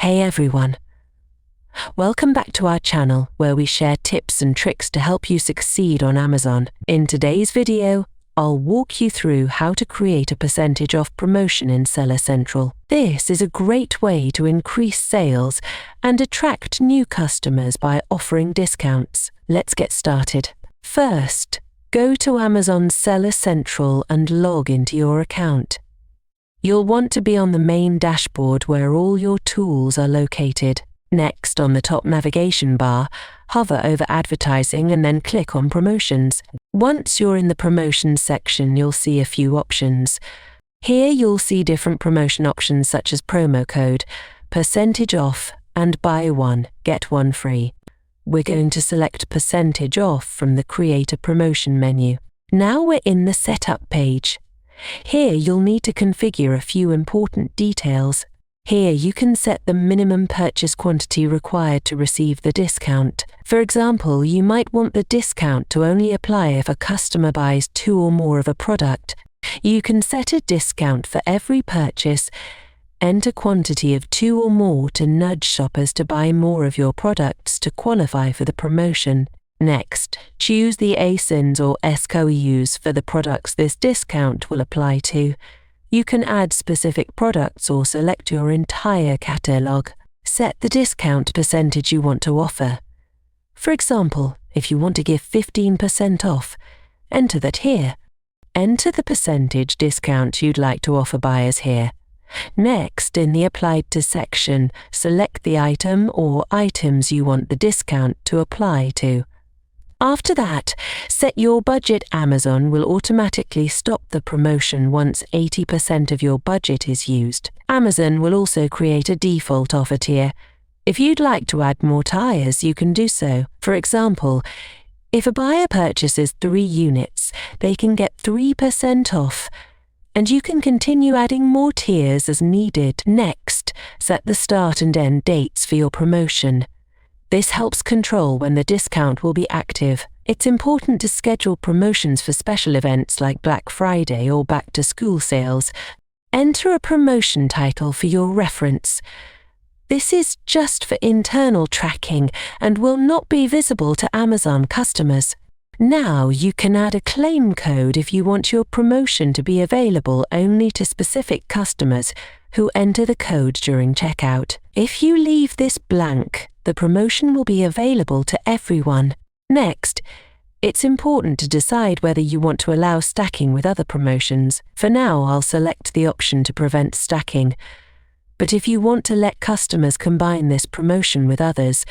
Hey everyone! Welcome back to our channel where we share tips and tricks to help you succeed on Amazon. In today's video, I'll walk you through how to create a percentage off promotion in Seller Central. This is a great way to increase sales and attract new customers by offering discounts. Let's get started. First, go to Amazon Seller Central and log into your account. You'll want to be on the main dashboard where all your tools are located. Next, on the top navigation bar, hover over Advertising and then click on Promotions. Once you're in the Promotions section, you'll see a few options. Here you'll see different promotion options such as promo code, percentage off, and buy one, get one free. We're going to select percentage off from the Create a Promotion menu. Now we're in the Setup page. Here you'll need to configure a few important details. Here you can set the minimum purchase quantity required to receive the discount. For example, you might want the discount to only apply if a customer buys 2 or more of a product. You can set a discount for every purchase, enter quantity of 2 or more to nudge shoppers to buy more of your products to qualify for the promotion. Next, choose the ASINs or SKUs for the products this discount will apply to. You can add specific products or select your entire catalogue. Set the discount percentage you want to offer. For example, if you want to give 15% off, enter that here. Enter the percentage discount you'd like to offer buyers here. Next, in the Applied to section, select the item or items you want the discount to apply to. After that, set your budget. Amazon will automatically stop the promotion once 80% of your budget is used. Amazon will also create a default offer tier. If you'd like to add more tiers, you can do so. For example, if a buyer purchases 3 units, they can get 3% off, and you can continue adding more tiers as needed. Next, set the start and end dates for your promotion. This helps control when the discount will be active. It's important to schedule promotions for special events like Black Friday or back-to-school sales. Enter a promotion title for your reference. This is just for internal tracking and will not be visible to Amazon customers. Now you can add a claim code if you want your promotion to be available only to specific customers who enter the code during checkout. If you leave this blank, the promotion will be available to everyone. Next, it's important to decide whether you want to allow stacking with other promotions. For now, I'll select the option to prevent stacking. But if you want to let customers combine this promotion with others,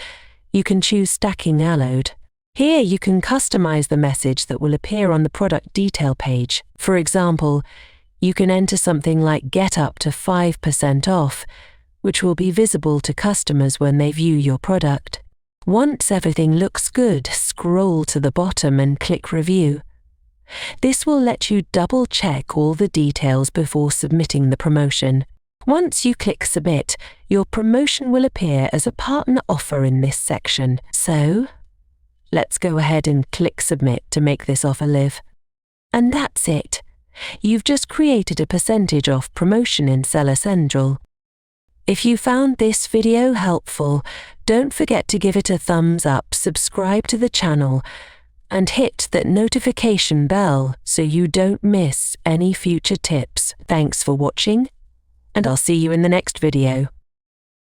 you can choose Stacking Allowed. Here you can customize the message that will appear on the product detail page. For example, you can enter something like "Get up to 5% off", which will be visible to customers when they view your product. Once everything looks good, scroll to the bottom and click Review. This will let you double-check all the details before submitting the promotion. Once you click Submit, your promotion will appear as a partner offer in this section. So, let's go ahead and click Submit to make this offer live. And that's it. You've just created a percentage off promotion in Seller Central. If you found this video helpful, don't forget to give it a thumbs up, subscribe to the channel, and hit that notification bell so you don't miss any future tips. Thanks for watching, and I'll see you in the next video.